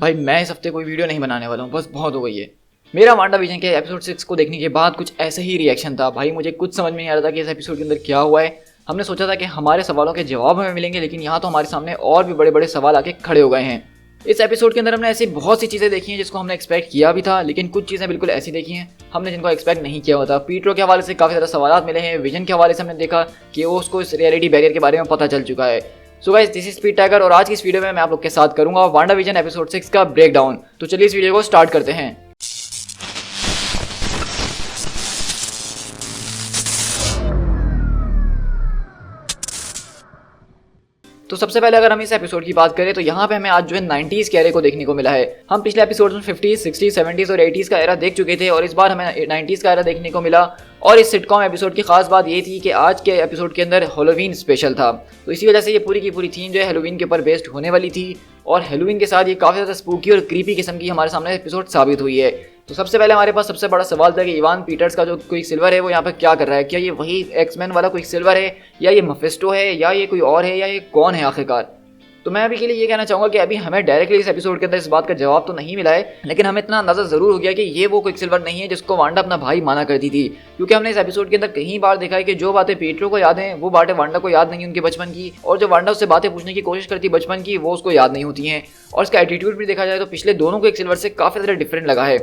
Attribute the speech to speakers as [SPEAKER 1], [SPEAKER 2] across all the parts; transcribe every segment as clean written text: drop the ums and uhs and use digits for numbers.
[SPEAKER 1] भाई मैं इस हफ्ते कोई वीडियो नहीं बनाने वाला हूँ, बस बहुत हो गई है। मेरा वांडाविजन के एपिसोड 6 को देखने के बाद कुछ ऐसे ही रिएक्शन था भाई। मुझे कुछ समझ में नहीं आ रहा था कि इस एपिसोड के अंदर क्या हुआ है। हमने सोचा था कि हमारे सवालों के जवाब हमें मिलेंगे, लेकिन यहाँ तो हमारे सामने और भी बड़े बड़े सवाल आके खड़े हो गए हैं। इस एपिसोड के अंदर हमने ऐसी बहुत सी चीज़ें देखी हैं जिसको हमने एक्सपेक्ट किया भी था, लेकिन कुछ चीज़ें बिल्कुल ऐसी देखी हैं हमने जिनको एक्सपेक्ट नहीं किया होता। पीटरो के हवाले से काफ़ी ज़्यादा सवाल मिले हैं। विजन के हवाले से हमने देखा कि वो उसको इस रियलिटी बैरियर के बारे में पता चल चुका है। सो guys, this is speed tiger और आज की इस वीडियो में मैं आप लोग के साथ करूंगा वांडाविजन एपिसोड 6 का ब्रेकडाउन। तो चलिए इस वीडियो को स्टार्ट करते हैं। तो सबसे पहले अगर हम इस एपिसोड की बात करें तो यहाँ पे हमें आज जो है 90s के एरे को देखने को मिला है। हम पिछले एपिसोड में 50s, 60s, 70s और 80s का एरा देख चुके थे और इस बार हमें 90s का एरा देखने को मिला। और इस सिटकॉम एपिसोड की खास बात ये थी कि आज के एपिसोड के अंदर हैलोवीन स्पेशल था, तो इसी वजह से ये पूरी की पूरी थीम जो है हैलोवीन के ऊपर बेस्ड होने वाली थी। और हैलोवीन के साथ ये काफ़ी ज़्यादा स्पूकी और क्रीपी किस्म की हमारे सामने एपिसोड साबित हुई है। तो सबसे पहले हमारे पास सबसे बड़ा सवाल था कि इवान पीटर्स का जो क्विकसिल्वर है वो यहाँ पर क्या कर रहा है। क्या ये वही एक्समैन वाला क्विकसिल्वर है, या ये मेफिस्टो है, या ये कोई और है, या ये कौन है आखिरकार। तो मैं अभी के लिए ये कहना चाहूँगा कि अभी हमें डायरेक्टली इस एपिसोड के अंदर इस बात का जवाब तो नहीं मिला है, लेकिन हमें इतना अंदाजा जरूर हो गया कि ये वो क्विकसिल्वर नहीं है जिसको वांडा अपना भाई माना करती थी। क्योंकि हमने इस एपिसोड के अंदर कई बार देखा है कि जो बातें पीटरो को याद हैं वो बातें वांडा को याद नहीं उनके बचपन की, और जो वांडा उससे बातें पूछने की कोशिश करती बचपन की वो उसको याद नहीं होती हैं। और इसका एटीट्यूड भी देखा जाए तो पिछले दोनों क्विकसिल्वर से काफ़ी ज़्यादा डिफरेंट लगा है।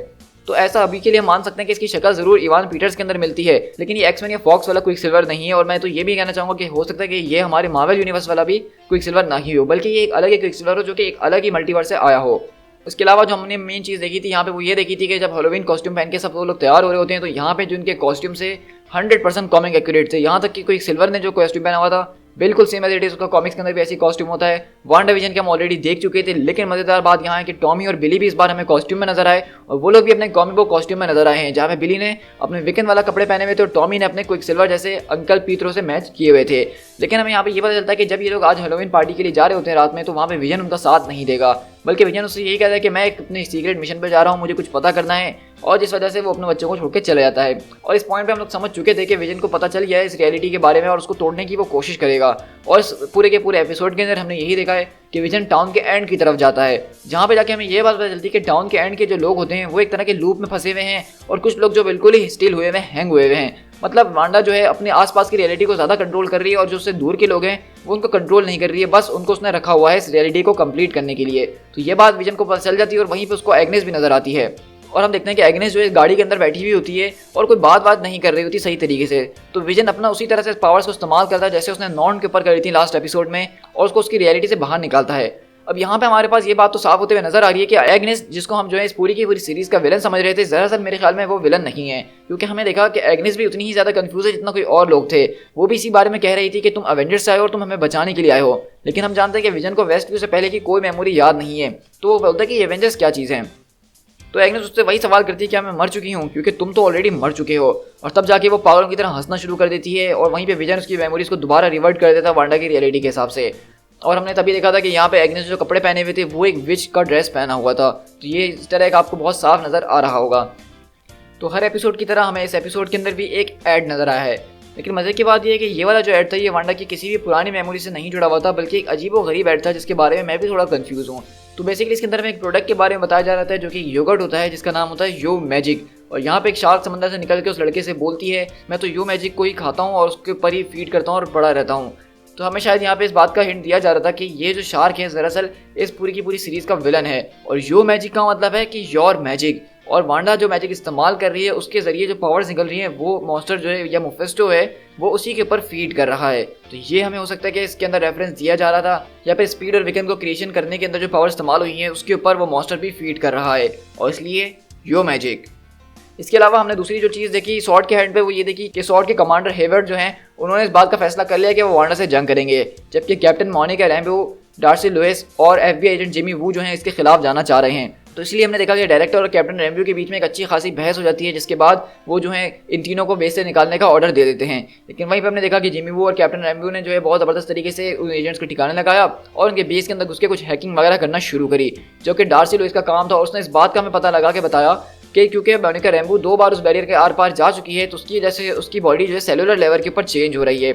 [SPEAKER 1] तो ऐसा अभी के लिए हम मान सकते हैं कि इसकी शक्ल जरूर इवान पीटर्स के अंदर मिलती है, लेकिन ये एक्समैन या फॉक्स वाला क्विकसिल्वर नहीं है। और मैं तो ये भी कहना चाहूँगा कि हो सकता है कि ये हमारे मार्वल यूनिवर्स वाला भी क्विकसिल्वर नहीं हो, बल्कि ये एक अलग ही क्विकसिल्वर हो जो कि एक अलग ही मल्टीवर्स से आया हो। उसके अलावा जो हमने मेन चीज़ देखी थी यहाँ पे वो ये देखी थी कि जब हैलोवीन कॉस्ट्यूम पहन के सब लोग तैयार हो रहे होते हैं तो यहाँ पे जो इनके कॉस्ट्यूम से 100% कॉमिक एक्यूरेट थे। यहाँ तक कि कोई सिल्वर ने जो कॉस्ट्यूम पहना हुआ था बिल्कुल सेम एज इट इज, उसका कॉमिक्स के अंदर भी ऐसी कॉस्ट्यूम होता है। वांडाविजन के हम ऑलरेडी देख चुके थे, लेकिन मजेदार बात यहाँ है कि टॉमी और बिली भी इस बार हमें कॉस्ट्यूम में नजर आए, और वो लोग भी अपने कॉमिक बुक कॉस्ट्यूम में नजर आए हैं, जहाँ पे बिली ने अपने विकेन वाला कपड़े पहने हुए थे और टॉमी ने अपने क्विकसिल्वर जैसे अंकल पीटरो से मैच किए हुए थे। लेकिन हमें यहाँ पे ये पता चलता है कि जब ये लोग आज हैलोवीन पार्टी के लिए जा रहे होते हैं रात में, तो वहाँ पे विजन उनका साथ नहीं देगा, बल्कि विजन उससे यही कहता है कि मैं एक अपने सीक्रेट मिशन पर जा रहा हूँ, मुझे कुछ पता करना है, और जिस वजह से वो अपने बच्चों को छोड़ के चले जाता है। और इस पॉइंट पे हम लोग समझ चुके थे कि विजन को पता चल गया है इस रियलिटी के बारे में और उसको तोड़ने की वो कोशिश करेगा। और इस पूरे के पूरे एपिसोड के अंदर हमने यही देखा है कि विजन टाउन के एंड की तरफ जाता है, जहाँ पे जाके हमें ये बात पता चलती है कि टाउन के एंड के जो लोग होते हैं वो एक तरह के लूप में फंसे हुए हैं, और कुछ लोग जो बिल्कुल ही स्टिल हुए हुए हैंग हुए हुए हैं। मतलब वांडा जो है अपने आसपास की रियलिटी को ज़्यादा कंट्रोल कर रही है, और जो उससे दूर के लोग हैं वो उनको कंट्रोल नहीं कर रही है, बस उनको उसने रखा हुआ है इस रियलिटी को कंप्लीट करने के लिए। तो ये बात विजन को पता चल जाती है, और वहीं पे उसको एग्नेस भी नजर आती है। और हम देखते हैं कि एग्नेस जो है गाड़ी के अंदर बैठी हुई होती है और कोई बात नहीं कर रही होती सही तरीके से। तो विजन अपना उसी तरह से पावर्स को इस्तेमाल करता है जैसे उसने नॉन के ऊपर करी थी लास्ट एपिसोड में, और उसको उसकी रियलिटी से बाहर निकालता है। अब यहाँ पे हमारे पास ये बात तो साफ होते हुए नजर आ रही है कि एग्नेस, जिसको हम जो है इस पूरी की पूरी सीरीज का विलन समझ रहे थे, दरअसल मेरे ख्याल में वो विलन नहीं है। क्योंकि हमें देखा कि एग्नेस भी उतनी ही ज्यादा कंफ्यूज है जितना कोई और लोग थे। वो भी इसी बारे में कह रही थी कि तुम अवेंजर्स से आए हो और तुम हमें बचाने के लिए आए हो, लेकिन हम जानते हैं कि विजन को वेस्ट व्यू से पहले की कोई मेमोरी याद नहीं है। तो वो बोलता है कि एवेंजर्स क्या चीज़ है। तो एग्नेस उससे वही सवाल करती है कि मैं मर चुकी हूँ, क्योंकि तुम तो ऑलरेडी मर चुके हो। और तब जाके वो पागलों की तरह हंसना शुरू कर देती है, और वहीं पे विजन उसकी मेमोरीज को दोबारा रिवर्ट कर देता है वांडा की रियलिटी के हिसाब से। और हमने तभी देखा था कि यहाँ पे एग्नेस जो कपड़े पहने हुए थे वो एक विच का ड्रेस पहना हुआ था। तो ये इस तरह का आपको बहुत साफ नज़र आ रहा होगा। तो हर एपिसोड की तरह हमें इस एपिसोड के अंदर भी एक ऐड नज़र आया है, लेकिन मज़े की बात यह है कि ये वाला जो ऐड था ये वांडा की किसी भी पुरानी मेमोरी से नहीं जुड़ा हुआ था, बल्कि एक अजीब व गरीब ऐड था जिसके बारे में मैं भी थोड़ा कंफ्यूज हूँ। तो बेसिकली इसके अंदर में एक प्रोडक्ट के बारे में बताया जा रहा था जो कि योगर्ट होता है, जिसका नाम होता है यो मैजिक। और यहाँ पे एक शार्क समंदर से निकल के उस लड़के से बोलती है मैं तो यो मैजिक को ही खाता हूँ और उसके ऊपर ही फीड करता हूँ और बड़ा रहता हूँ। तो हमें शायद यहाँ पे इस बात का हिंट दिया जा रहा था कि ये जो शार्क है दरअसल इस पूरी की पूरी सीरीज का विलन है, और यो मैजिक का मतलब है कि योर मैजिक। और वांडा जो मैजिक इस्तेमाल कर रही है उसके जरिए जो पावर्स निकल रही हैं वो मॉन्स्टर जो है या मेफिस्टो है वो उसी के ऊपर फीड कर रहा है। तो ये हमें हो सकता है कि इसके अंदर रेफरेंस दिया जा रहा था, या फिर स्पीड और विकेन को क्रिएशन करने के अंदर जो पावर इस्तेमाल हुई है उसके ऊपर वो मॉन्स्टर भी फीड कर रहा है, और इसलिए यो मैजिक। इसके अलावा हमने दूसरी जो चीज़ देखी सॉर्ड के हैंड पे वो ये देखी कि सॉर्ड के कमांडर हेवर्ड जो हैं उन्होंने इस बात का फैसला कर लिया कि वो वांडा से जंग करेंगे, जबकि captain Monica Rambo, Darcy Lewis और FBI एजेंट जिमी वू जो हैं इसके खिलाफ जाना चाह रहे हैं। तो इसलिए हमने देखा कि डायरेक्टर और कैप्टन रैम्बो के बीच में एक अच्छी खासी बहस हो जाती है, जिसके बाद वो जो है इन तीनों को बेस से निकालने का ऑर्डर दे देते हैं। लेकिन वहीं पर हमने देखा कि जिमी वू और कैप्टन रैम्बो ने जो है बहुत ज़बरदस्त तरीके से उन एजेंट्स को ठिकाने लगाया और उनके बेस के अंदर घुस के कुछ हैकिंग वगैरह करना शुरू करी, जो कि डार्सी लुइस का काम था। और उसने इस बात का हमें पता लगा के बताया कि क्योंकि मोनिका रैम्बो 2 बार उस बैरियर के आर पार जा चुकी है, तो उसकी वजह से उसकी बॉडी जो है सेलुलर लेवल के ऊपर चेंज हो रही है।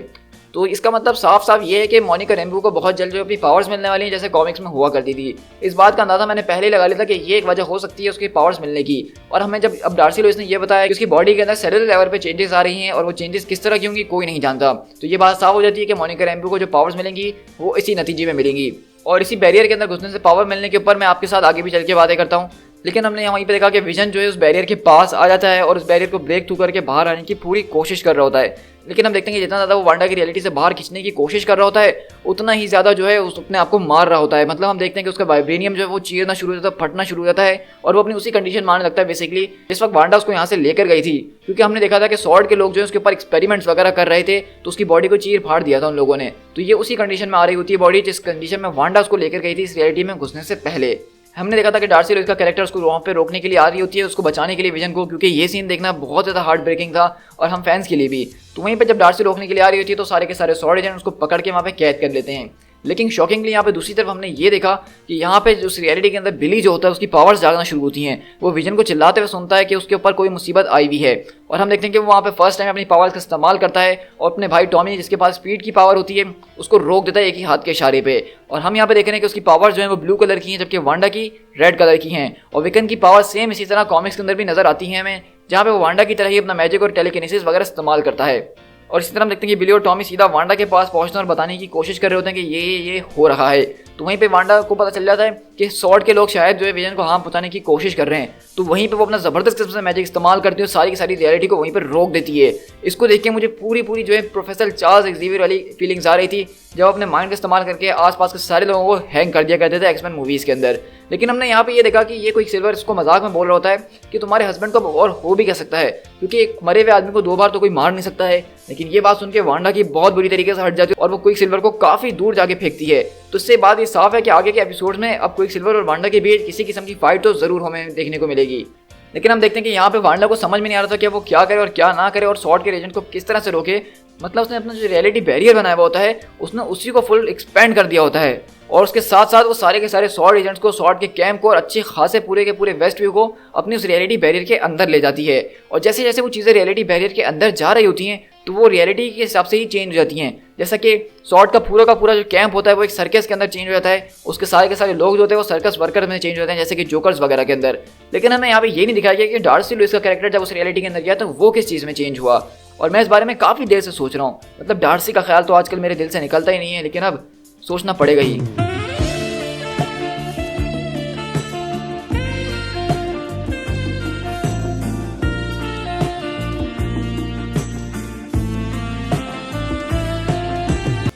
[SPEAKER 1] तो इसका मतलब साफ साफ ये है कि मोनिका रैम्बो को बहुत जल्द जो अपनी पावर्स मिलने वाली हैं, जैसे कॉमिक्स में हुआ करती थी। इस बात का अंदाजा मैंने पहले ही लगा लिया था कि ये एक वजह हो सकती है उसकी पावर्स मिलने की। और हमें जब अब डार्सी लोइस ने ये बताया कि उसकी बॉडी के अंदर सेलुलर लेवल पे चेंजेस आ रही हैं और वो चेंजेस किस तरह की होंगी कोई नहीं जानता, तो ये बात साफ हो जाती है कि मोनिका रैम्बो को जो पावर्स मिलेंगी वो इसी नतीजे में मिलेंगी। और इसी बैरियर के अंदर घुसने से पावर मिलने के ऊपर मैं आपके साथ आगे भी चल के बातें करता हूँ। लेकिन हमने यहाँ वहीं पे देखा कि विजन जो है उस बैरियर के पास आ जाता है और उस बैरियर को ब्रेक थ्रू करके बाहर आने की पूरी कोशिश कर रहा होता है। लेकिन हम देखते हैं कि जितना ज़्यादा वो वांडा की रियलिटी से बाहर खींचने की कोशिश कर रहा होता है उतना ही ज़्यादा जो है उस अपने आप को मार रहा होता है। मतलब हम देखते हैं कि उसका वाइब्रेनियम जो है वो चीरना शुरू हो जाता है, फटना शुरू हो जाता है और वो अपनी उसी कंडीशन मारने लगता है बेसिकली जिस वक्त वांडा उसको यहाँ से लेकर गई थी। क्योंकि हमने देखा था कि सॉर्ड के लोग जो है उसके ऊपर एक्सपेरिमेंट्स वगैरह कर रहे थे तो उसकी बॉडी को चीर फाड़ दिया था उन लोगों ने। तो ये उसी कंडीशन में आ रही होती है बॉडी जिस कंडीशन में वांडा उसको लेकर गई थी इस रियलिटी में घुसने से पहले। हमने देखा था कि डार्सी लोइस का कैरेक्टर उसको वहाँ पे रोकने के लिए आ रही होती है, उसको बचाने के लिए विजन को, क्योंकि ये सीन देखना बहुत ज़्यादा हार्ट ब्रेकिंग था और हम फैंस के लिए भी। तो वहीं पे जब डार्सी रोकने के लिए आ रही होती है तो सारे के सारे सॉर्ड एजेंट उसको पकड़ के वहाँ पे कैद कर लेते हैं। लेकिन शॉकिंगली यहाँ पे दूसरी तरफ हमने ये देखा कि यहाँ पे उस रियलिटी के अंदर बिली जो होता है उसकी पावर्स जागना शुरू होती हैं। वो विजन को चिल्लाते हुए सुनता है कि उसके ऊपर कोई मुसीबत आई हुई है और हम देखते हैं कि वो वहाँ पे फर्स्ट टाइम अपनी पावर्स का इस्तेमाल करता है और अपने भाई टॉमी जिसके पास स्पीड की पावर होती है उसको रोक देता है एक ही हाथ के इशारे पे। और हम यहाँ पे देख रहे हैं कि उसकी पावर्स जो है वो ब्लू कलर की हैं जबकि वांडा की रेड कलर की हैं। और विकन की पावर सेम इसी तरह कॉमिक्स के अंदर भी नजर आती हैं हमें, जहाँ पे वो वांडा की तरह ही अपना मैजिक और टेलीकिनेसिस वगैरह इस्तेमाल करता है। और इसी तरह हम देखते हैं कि बिली और टॉमी सीधा वांडा के पास पहुंचते हैं और बताने की कोशिश कर रहे होते हैं कि ये हो रहा है। तो वहीं पे वांडा को पता चल जाता है कि सॉर्ड के लोग शायद जो है विजन को हार्म पहुंचाने की कोशिश कर रहे हैं। तो वहीं पे वो अपना जबरदस्त किस्म से मैजिक इस्तेमाल करती है और सारी की सारी रियलिटी को वहीं पर रोक देती है। इसको देख के मुझे पूरी जो है प्रोफेसर चार्ल्स एक्सेवियर वाली फीलिंग्स आ रही थी जब अपने माइंड का इस्तेमाल करके आसपास के सारे लोगों को हैंग कर दिया करते थे एक्समैन मूवीज के अंदर। लेकिन हमने यहाँ पे ये देखा कि ये कोई सिल्वर इसको मजाक में बोल रहा होता है कि तुम्हारे हस्बैंड को और हो भी कह सकता है, क्योंकि एक मरे हुए आदमी को 2 बार तो कोई मार नहीं सकता है। लेकिन ये बात सुन के वांडा की बहुत बुरी तरीके से हट जाती है और वो क्विक सिल्वर को काफी दूर जाके फेंकती है। तो इससे बात ये साफ है कि आगे के एपिसोड में अब क्विक सिल्वर और वांडा के बीच किसी किस्म की फाइट तो जरूर हमें देखने को मिलेगी। लेकिन हम देखते हैं कि यहाँ पे वांडा को समझ में नहीं आ रहा था कि वो क्या करे और क्या ना करे और सॉर्ड के एजेंट को किस तरह से रोके। मतलब उसने अपना जो रियलिटी बैरियर बनाया हुआ होता है उसने उसी को फुल एक्सपेंड कर दिया होता है और उसके साथ साथ वो सारे के सारे सॉर्ड एजेंट्स को, सॉर्ड के कैंप को और अच्छे खासे पूरे के पूरे वेस्ट व्यू को अपनी उस रियलिटी बैरियर के अंदर ले जाती है। और जैसे जैसे वो चीज़ें रियलिटी बैरियर के अंदर जा रही होती हैं तो वो रियलिटी के हिसाब से ही चेंज हो जाती हैं। जैसा कि सॉर्ड का पूरा जो कैंप होता है वो एक सर्कस के अंदर चेंज हो जाता है, उसके सारे के सारे लोग जो होते हैं वो सर्कस वर्कर में चेंज हो जाते हैं जैसे कि जोकर्स वगैरह के अंदर। लेकिन हमें यहाँ पे ये नहीं दिखाया गया कि डार्सी लुइस का कैरेक्टर जब उस रियलिटी के अंदर गया तो वो किस चीज़ में चेंज हुआ। और मैं इस बारे में काफ़ी देर से सोच रहा हूँ। मतलब डार्सी का ख्याल तो आजकल मेरे दिल से निकलता ही नहीं है, लेकिन अब सोचना पड़ेगा ही।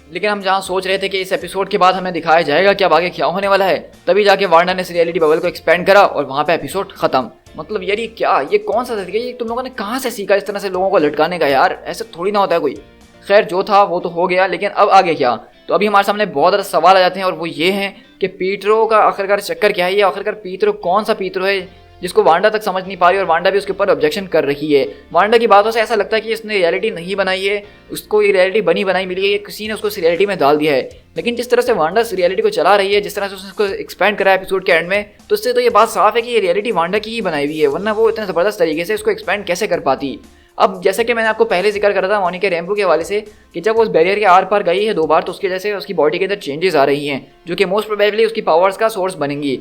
[SPEAKER 1] लेकिन हम जहाँ सोच रहे थे कि इस एपिसोड के बाद हमें दिखाया जाएगा कि अब आगे क्या होने वाला है, तभी जाके वार्नर ने इस रियलिटी बबल को एक्सपेंड करा और वहाँ पे एपिसोड खत्म। मतलब यार ये क्या, ये कौन सा तरीका, ये तुम लोगों ने कहाँ से सीखा इस तरह से लोगों को लटकाने का यार, ऐसे थोड़ी ना होता है कोई। खैर जो था वो तो हो गया, लेकिन अब आगे क्या। तो अभी हमारे सामने बहुत ज़्यादा सवाल आ जाते हैं और वो ये हैं कि पीटरो का आखिरकार चक्कर क्या है। ये आखिरकार पीटरो कौन सा पीटरो है जिसको वांडा तक समझ नहीं पा रही और वांडा भी उसके ऊपर ऑब्जेक्शन कर रही है। वांडा की बातों से ऐसा लगता है कि इसने रियलिटी नहीं बनाई है, उसको ये रियलिटी बनी बनाई मिली है, किसी ने उसको इस रियलिटी में डाल दिया है। लेकिन जिस तरह से वांडा इस रियलिटी को चला रही है, जिस तरह से उसने इसको एक्सपेंड करा है एपिसोड के एंड में, तो इससे तो ये बात साफ है कि ये रियलिटी वांडा की ही बनाई हुई है, वरना वो इतने ज़बरदस्त तरीके से इसको एक्सपेंड कैसे कर पाती। अब जैसे कि मैंने आपको पहले जिक्र करा था मोनिका रैम्बो के हवाले से कि जब वो उस बैरियर के आर पार गई है 2 बार तो उसकी वजह से उसकी बॉडी के अंदर चेंजेस आ रही हैं जो कि मोस्ट प्रोबेबली उसकी पावर्स का सोर्स बनेंगी।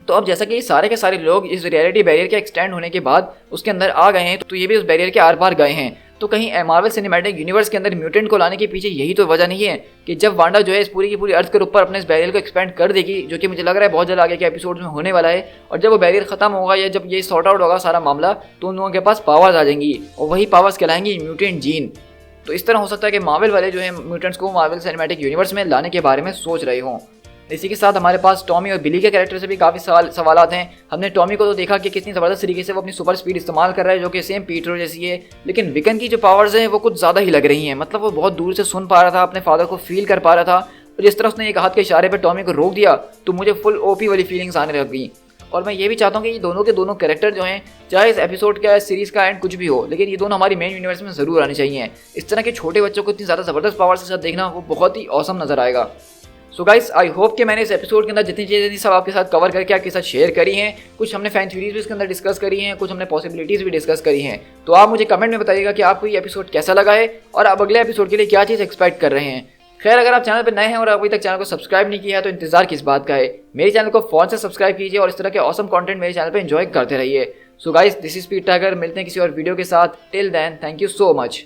[SPEAKER 1] तो अब जैसा कि सारे के सारे लोग इस रियलिटी बैरियर के एक्सटेंड होने के बाद उसके अंदर आ गए हैं तो ये भी उस बैरियर के आर पार गए हैं। तो कहीं मार्वल सिनेमैटिक यूनिवर्स के अंदर म्यूटेंट को लाने के पीछे यही तो वजह नहीं है कि जब वांडा जो है इस पूरी की पूरी अर्थ के ऊपर अपने इस बैरियर को एक्सपेंड कर देगी, जो कि मुझे लग रहा है बहुत जल्द आगे के एपिसोड में होने वाला है, और जब वो बैरियर खत्म होगा या जब ये सॉर्ट आउट होगा सारा मामला तो उन लोगों के पास पावर्स आ जाएंगी और वही पावर्स कहलाएंगी म्यूटेंट जीन। तो इस तरह हो सकता है कि मार्वल वाले जो है म्यूटेंट्स को मार्वल सिनेमैटिक यूनिवर्स में लाने के बारे में सोच रहे हों। इसी के साथ हमारे पास टॉमी और बिली के कैरेक्टर से भी काफ़ी सवालात हैं। हमने टॉमी को तो देखा कि कितनी ज़बरदस्त तरीके से वो अपनी सुपर स्पीड इस्तेमाल कर रहा है जो कि सेम पीटरो जैसी है, लेकिन विकन की जो पावर्स हैं वो कुछ ज़्यादा ही लग रही हैं। मतलब वो बहुत दूर से सुन पा रहा था, अपने फादर को फील कर पा रहा था, और जिस तरह उसने एक हाथ के इशारे पर टॉमी को रोक दिया तो मुझे फुल ओपी वाली फीलिंग्स आने लग गई। और मैं ये भी चाहता हूँ कि ये दोनों के दोनों कैरेक्टर जो हैं, चाहे इस एपिसोड का सीरीज़ का एंड कुछ भी हो, लेकिन ये दोनों हमारी मेन यूनिवर्स में ज़रूर आने चाहिए। इस तरह के छोटे बच्चों को इतनी ज़्यादा ज़बरदस्त पावर्स के साथ देखना वो बहुत ही औसम नज़र आएगा। सो गाइस आई होप कि मैंने इस एपिसोड के अंदर जितनी चीज़ें थी सब आपके साथ कवर करके आपके साथ शेयर करी हैं। कुछ हमने फैन थ्योरीज भी इसके अंदर डिस्कस करी हैं, कुछ हमने पॉसिबिलिटीज़ भी डिस्कस करी हैं। तो आप मुझे कमेंट में बताइएगा कि आपको ये एपिसोड कैसा लगा है और आप अगले एपिसोड के लिए क्या चीज़ एक्सपेक्ट कर रहे हैं। खैर अगर आप चैनल पर नए हैं और अभी तक चैनल को सब्सक्राइब नहीं किया है तो इंतजार किस बात का है। मेरे चैनल को फोन से सब्सक्राइब कीजिए और इस तरह के ऑसम कंटेंट मेरे चैनल पर एंजॉय करते रहिए। So guys this is speed tiger, मिलते हैं किसी और वीडियो के साथ। Till then thank you so much.